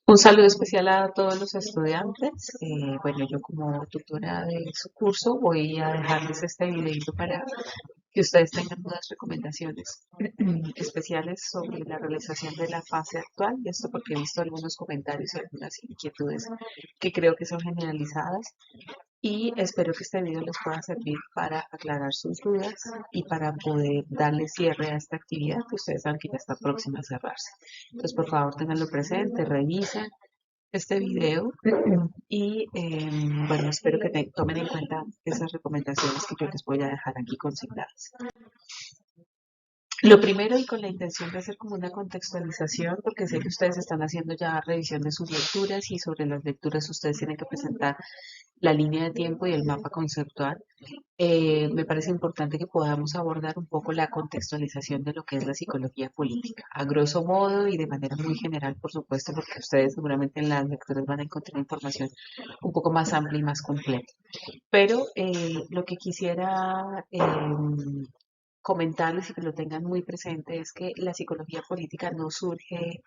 Un saludo especial a todos los estudiantes. Bueno, yo como tutora de su curso voy a dejarles este videito para que ustedes tengan unas recomendaciones especiales sobre la realización de la fase actual. Y esto porque he visto algunos comentarios y algunas inquietudes que creo que son generalizadas. Y espero que este video les pueda servir para aclarar sus dudas y para poder darle cierre a esta actividad que ustedes saben que ya está próxima a cerrarse. Entonces, por favor, tenganlo presente, revisen este video y bueno, espero que tomen en cuenta esas recomendaciones que yo les voy a dejar aquí consignadas. Lo primero, y con la intención de hacer como una contextualización, porque sé que ustedes están haciendo ya revisión de sus lecturas y sobre las lecturas ustedes tienen que presentar la línea de tiempo y el mapa conceptual. Me parece importante que podamos abordar un poco la contextualización de lo que es la psicología política, a grosso modo y de manera muy general, por supuesto, porque ustedes seguramente en las lecturas van a encontrar información un poco más amplia y más completa. Pero lo que quisiera comentarles y que lo tengan muy presente es que la psicología política no surge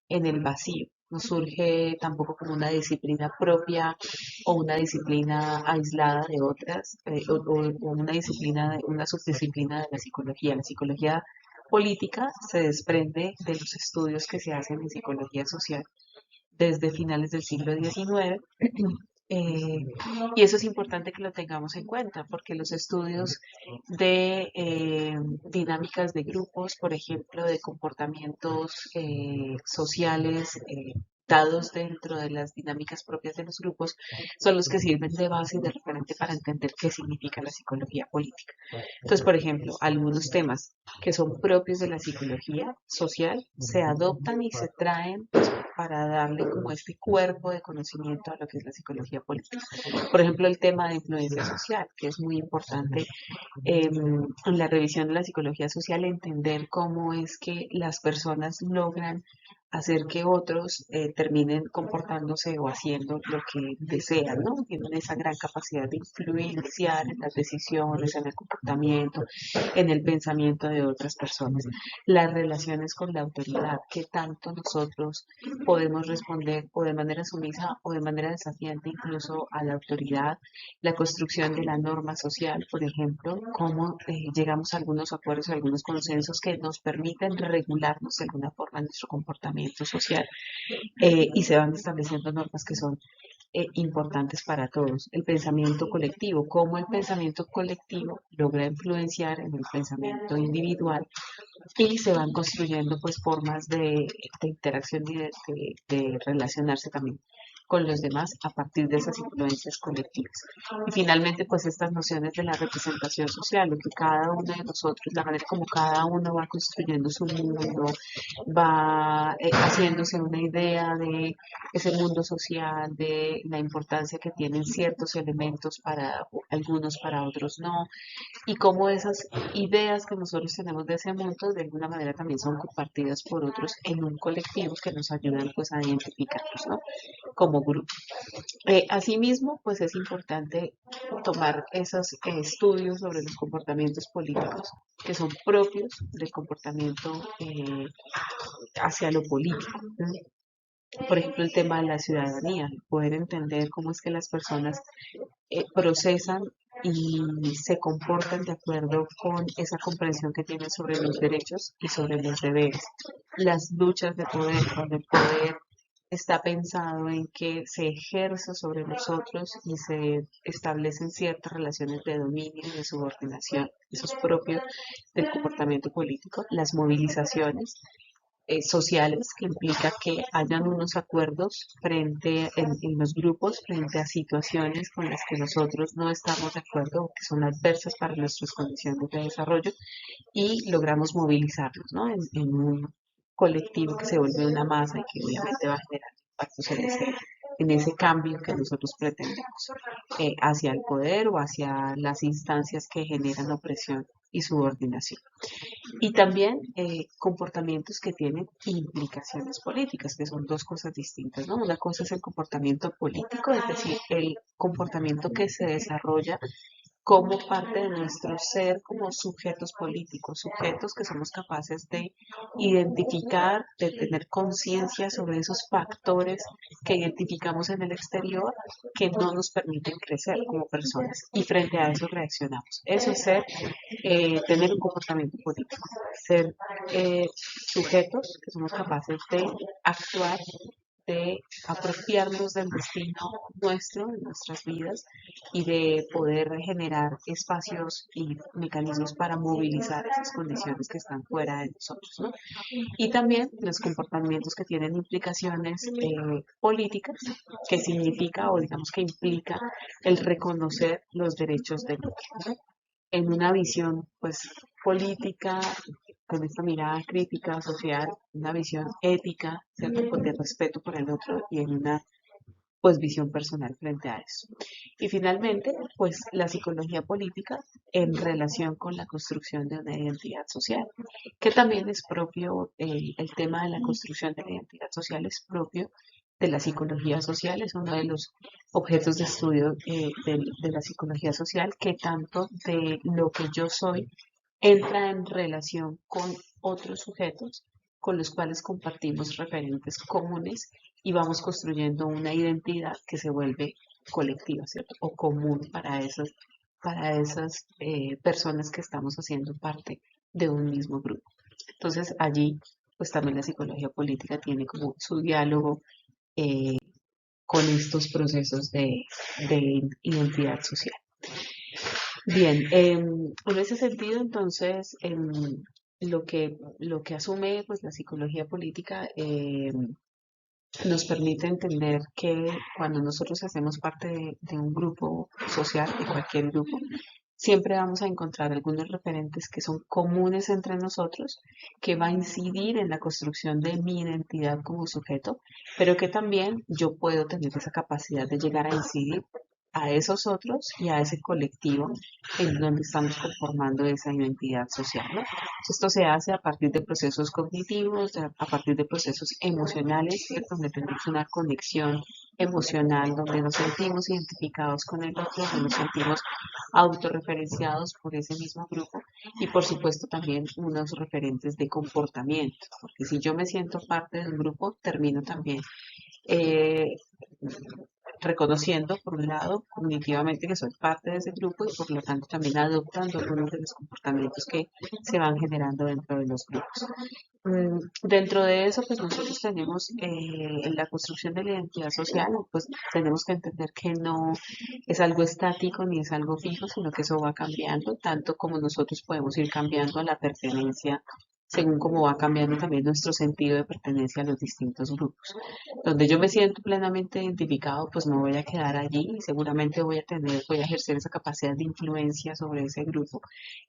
en el vacío, no surge tampoco como una disciplina propia o una disciplina aislada de otras, o una disciplina, una subdisciplina de la psicología. La psicología política se desprende de los estudios que se hacen en psicología social desde finales del siglo XIX. eh, y eso es importante que lo tengamos en cuenta, porque los estudios de dinámicas de grupos, por ejemplo, de comportamientos sociales, dados dentro de las dinámicas propias de los grupos, son los que sirven de base y de referente para entender qué significa la psicología política. Entonces, por ejemplo, algunos temas que son propios de la psicología social se adoptan y se traen para darle como este cuerpo de conocimiento a lo que es la psicología política. Por ejemplo, el tema de influencia social, que es muy importante en la revisión de la psicología social, entender cómo es que las personas logran hacer que otros terminen comportándose o haciendo lo que desean, ¿no? Tienen esa gran capacidad de influenciar en las decisiones, en el comportamiento, en el pensamiento de otras personas. Las relaciones con la autoridad, que tanto nosotros podemos responder o de manera sumisa o de manera desafiante incluso a la autoridad, la construcción de la norma social, por ejemplo, cómo llegamos a algunos acuerdos, a algunos consensos que nos permiten regularnos de alguna forma en nuestro comportamiento social, y se van estableciendo normas que son importantes para todos. El pensamiento colectivo, cómo el pensamiento colectivo logra influenciar en el pensamiento individual y se van construyendo pues formas de interacción y de relacionarse también con los demás a partir de esas influencias colectivas. Y finalmente, pues estas nociones de la representación social, lo que cada uno de nosotros, la manera como cada uno va construyendo su mundo, va haciéndose una idea de ese mundo social, de la importancia que tienen ciertos elementos para algunos, para otros no, y cómo esas ideas que nosotros tenemos de ese mundo de alguna manera también son compartidas por otros en un colectivo que nos ayudan pues a identificarnos, ¿no? Como grupo. Asimismo, pues es importante tomar esos estudios sobre los comportamientos políticos que son propios del comportamiento hacia lo político. Por ejemplo, el tema de la ciudadanía, poder entender cómo es que las personas procesan y se comportan de acuerdo con esa comprensión que tienen sobre los derechos y sobre los deberes. Las luchas de poder, donde el poder está pensado en que se ejerza sobre nosotros y se establecen ciertas relaciones de dominio y de subordinación. Eso es propio del comportamiento político. Las movilizaciones sociales, que implica que hayan unos acuerdos frente en los grupos frente a situaciones con las que nosotros no estamos de acuerdo o que son adversas para nuestras condiciones de desarrollo y logramos movilizarlos, ¿no? En un colectivo que se vuelve una masa y que obviamente va a generar impactos en ese cambio que nosotros pretendemos hacia el poder o hacia las instancias que generan opresión y subordinación. Y también comportamientos que tienen implicaciones políticas, que son dos cosas distintas, ¿no? Una cosa es el comportamiento político, es decir, el comportamiento que se desarrolla como parte de nuestro ser como sujetos políticos, sujetos que somos capaces de identificar, de tener conciencia sobre esos factores que identificamos en el exterior que no nos permiten crecer como personas y frente a eso reaccionamos. Eso es ser, tener un comportamiento político, ser sujetos que somos capaces de actuar, de apropiarnos del destino nuestro, de nuestras vidas y de poder generar espacios y mecanismos para movilizar esas condiciones que están fuera de nosotros, ¿no? Y también los comportamientos que tienen implicaciones políticas, que significa o digamos que implica el reconocer los derechos del otro, ¿no? En una visión pues política, con esta mirada crítica, social, una visión ética, ¿cierto? Pues, de respeto por el otro y en una pues visión personal frente a eso. Y finalmente, pues la psicología política en relación con la construcción de una identidad social, que también es propio, el tema de la construcción de la identidad social es propio de la psicología social, es uno de los objetos de estudio de la psicología social, que tanto de lo que yo soy entra en relación con otros sujetos con los cuales compartimos referentes comunes y vamos construyendo una identidad que se vuelve colectiva, ¿cierto? O común para esas personas que estamos haciendo parte de un mismo grupo. Entonces allí, pues también la psicología política tiene como su diálogo eh, con estos procesos de identidad social. Bien, en ese sentido, entonces, lo que asume pues, la psicología política nos permite entender que cuando nosotros hacemos parte de un grupo social, de cualquier grupo, siempre vamos a encontrar algunos referentes que son comunes entre nosotros, que va a incidir en la construcción de mi identidad como sujeto, pero que también yo puedo tener esa capacidad de llegar a incidir a esos otros y a ese colectivo en donde estamos conformando esa identidad social, ¿no? Esto se hace a partir de procesos cognitivos, a partir de procesos emocionales, ¿cierto? Donde tenemos una conexión emocional, donde nos sentimos identificados con el otro, donde nos sentimos autorreferenciados por ese mismo grupo y por supuesto también unos referentes de comportamiento, porque si yo me siento parte de un grupo, termino también eh, reconociendo, por un lado, cognitivamente que soy parte de ese grupo y por lo tanto también adoptando algunos de los comportamientos que se van generando dentro de los grupos. Dentro de eso, pues nosotros tenemos en la construcción de la identidad social, pues tenemos que entender que no es algo estático ni es algo fijo, sino que eso va cambiando, tanto como nosotros podemos ir cambiando a la pertenencia según cómo va cambiando también nuestro sentido de pertenencia a los distintos grupos. Donde yo me siento plenamente identificado, pues me voy a quedar allí y seguramente voy a ejercer esa capacidad de influencia sobre ese grupo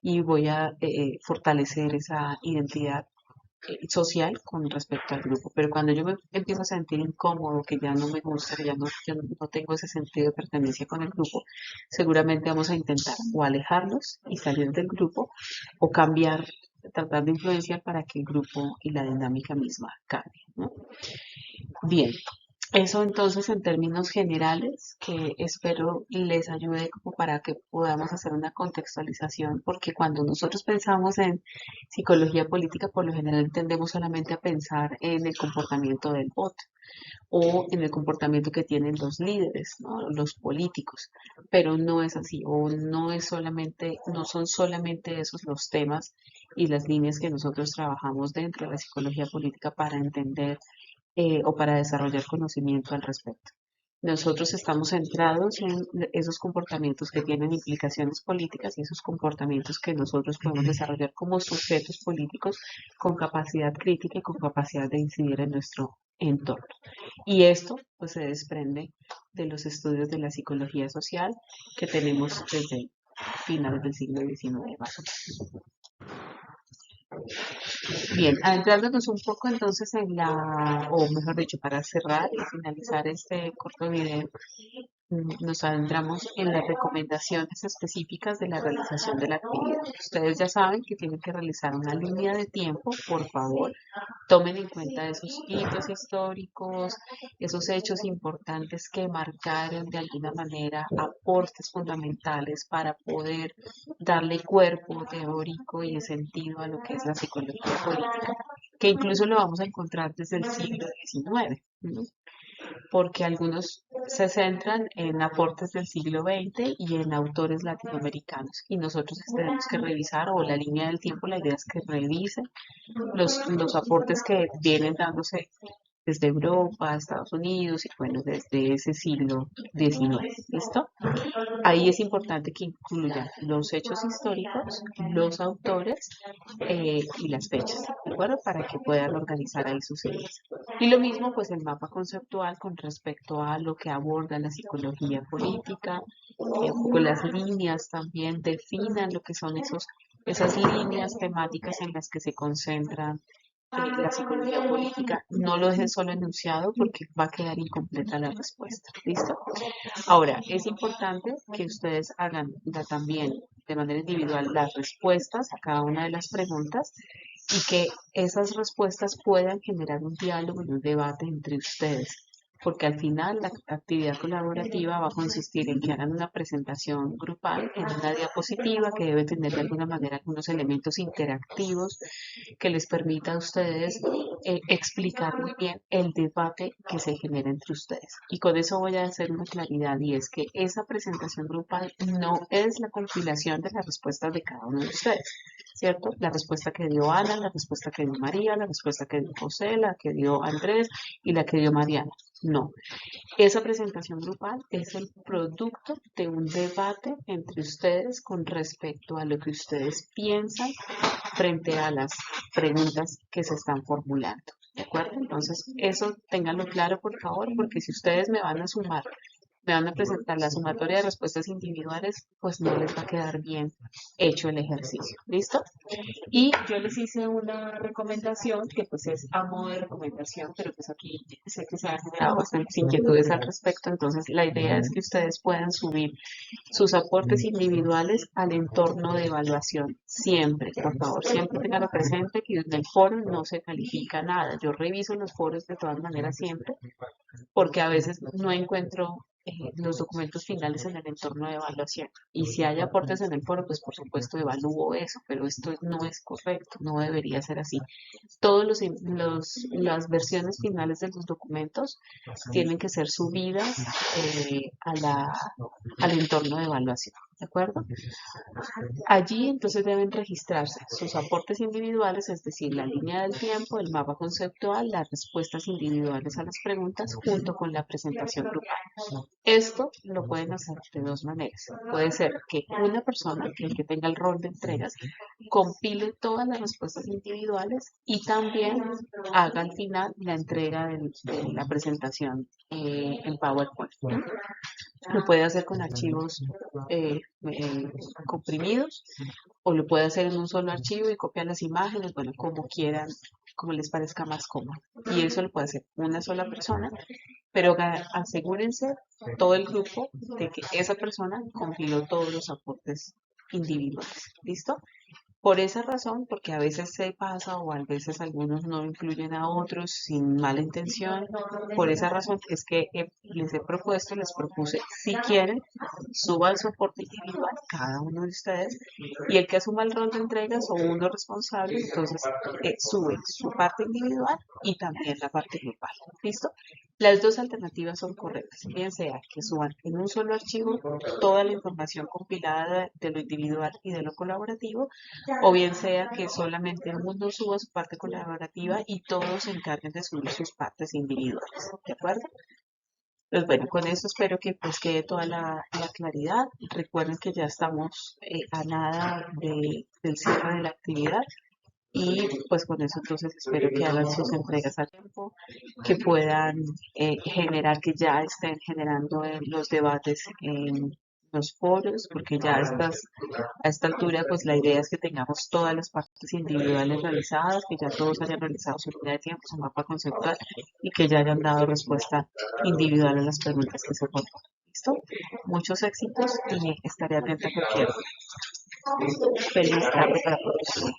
y voy a fortalecer esa identidad social con respecto al grupo. Pero cuando yo me empiezo a sentir incómodo, que ya no me gusta, que yo no tengo ese sentido de pertenencia con el grupo, seguramente vamos a intentar o alejarnos y salir del grupo o cambiar, tratar de influenciar para que el grupo y la dinámica misma cambie, ¿no? Bien, eso entonces en términos generales, que espero les ayude como para que podamos hacer una contextualización, porque cuando nosotros pensamos en psicología política, por lo general tendemos solamente a pensar en el comportamiento del voto o en el comportamiento que tienen los líderes, ¿no? Los políticos, pero no es así, o no es solamente, no son solamente esos los temas y las líneas que nosotros trabajamos dentro de la psicología política para entender o para desarrollar conocimiento al respecto. Nosotros estamos centrados en esos comportamientos que tienen implicaciones políticas y esos comportamientos que nosotros podemos desarrollar como sujetos políticos con capacidad crítica y con capacidad de incidir en nuestro entorno. Y esto pues se desprende de los estudios de la psicología social que tenemos desde finales del siglo XIX más o menos. Bien, adentrándonos un poco entonces en la, o mejor dicho, para cerrar y finalizar este corto video, nos adentramos en las recomendaciones específicas de la realización de la actividad. Ustedes ya saben que tienen que realizar una línea de tiempo, por favor. Tomen en cuenta esos hitos históricos, esos hechos importantes que marcaron de alguna manera aportes fundamentales para poder darle cuerpo teórico y sentido a lo que es la psicología política, que incluso lo vamos a encontrar desde el siglo XIX, ¿no? Porque algunos se centran en aportes del siglo XX y en autores latinoamericanos. Y nosotros tenemos que revisar, o la línea del tiempo, la idea es que revisen los aportes que vienen dándose desde Europa, Estados Unidos y bueno, desde ese siglo XIX. ¿Listo? Ahí es importante que incluyan los hechos históricos, los autores y las fechas, ¿de acuerdo? Para que puedan organizar ahí sus ideas. Y lo mismo, pues el mapa conceptual con respecto a lo que aborda la psicología política, un poco las líneas también definan lo que son esas líneas temáticas en las que se concentran la psicología política. No lo dejen solo enunciado porque va a quedar incompleta la respuesta. ¿Listo? Ahora, es importante que ustedes hagan también de manera individual las respuestas a cada una de las preguntas y que esas respuestas puedan generar un diálogo y un debate entre ustedes, porque al final la actividad colaborativa va a consistir en que hagan una presentación grupal en una diapositiva que debe tener de alguna manera algunos elementos interactivos que les permita a ustedes explicar muy bien el debate que se genera entre ustedes. Y con eso voy a hacer una claridad y es que esa presentación grupal no es la compilación de las respuestas de cada uno de ustedes, ¿cierto? La respuesta que dio Ana, la respuesta que dio María, la respuesta que dio José, la que dio Andrés y la que dio Mariana. No, esa presentación grupal es el producto de un debate entre ustedes con respecto a lo que ustedes piensan frente a las preguntas que se están formulando. ¿De acuerdo? Entonces, eso ténganlo claro, por favor, porque si ustedes me van a presentar la sumatoria de respuestas individuales, pues no les va a quedar bien hecho el ejercicio. ¿Listo? Y yo les hice una recomendación que pues es a modo de recomendación, pero pues aquí sé que se han generado bastantes inquietudes al respecto, entonces la idea es que ustedes puedan subir sus aportes individuales al entorno de evaluación. Siempre, por favor, siempre tenganlo presente que en el foro no se califica nada. Yo reviso los foros de todas maneras siempre, porque a veces no encuentro los documentos finales en el entorno de evaluación. Y si hay aportes en el foro, pues por supuesto evalúo eso, pero esto no es correcto, no debería ser así. Todas las versiones finales de los documentos tienen que ser subidas al entorno de evaluación. ¿De acuerdo? Allí entonces deben registrarse sus aportes individuales, es decir, la línea del tiempo, el mapa conceptual, las respuestas individuales a las preguntas junto con la presentación grupal. Esto lo pueden hacer de dos maneras. Puede ser que una persona, que el que tenga el rol de entregas, compile todas las respuestas individuales y también haga al final la entrega de la presentación en PowerPoint, ¿no? Lo puede hacer con archivos comprimidos o lo puede hacer en un solo archivo y copiar las imágenes, bueno, como quieran, como les parezca más cómodo. Y eso lo puede hacer una sola persona, pero asegúrense todo el grupo de que esa persona compiló todos los aportes individuales. ¿Listo? Por esa razón, porque a veces se pasa o a veces algunos no incluyen a otros sin mala intención, por esa razón es que les he propuesto, les propuse, si quieren, suban su aporte individual, cada uno de ustedes, y el que asuma el rol de entregas o uno responsable, entonces sube su parte individual y también la parte grupal. ¿Listo? Las dos alternativas son correctas, bien sea que suban en un solo archivo toda la información compilada de lo individual y de lo colaborativo, o bien sea que solamente uno suba su parte colaborativa y todos se encarguen de subir sus partes individuales, ¿de acuerdo? Pues bueno, con eso espero que pues quede toda la claridad. Recuerden que ya estamos a nada del cierre de la actividad y pues con eso entonces espero que hagan sus entregas a tiempo, que puedan generar, que ya estén generando los debates en los foros, porque ya a esta altura pues la idea es que tengamos todas las partes individuales realizadas, que ya todos hayan realizado su línea de tiempo, su mapa conceptual y que ya hayan dado respuesta individual a las preguntas que se formulan. resto, muchos éxitos y estaré atenta a cualquier feliz tarde para todos.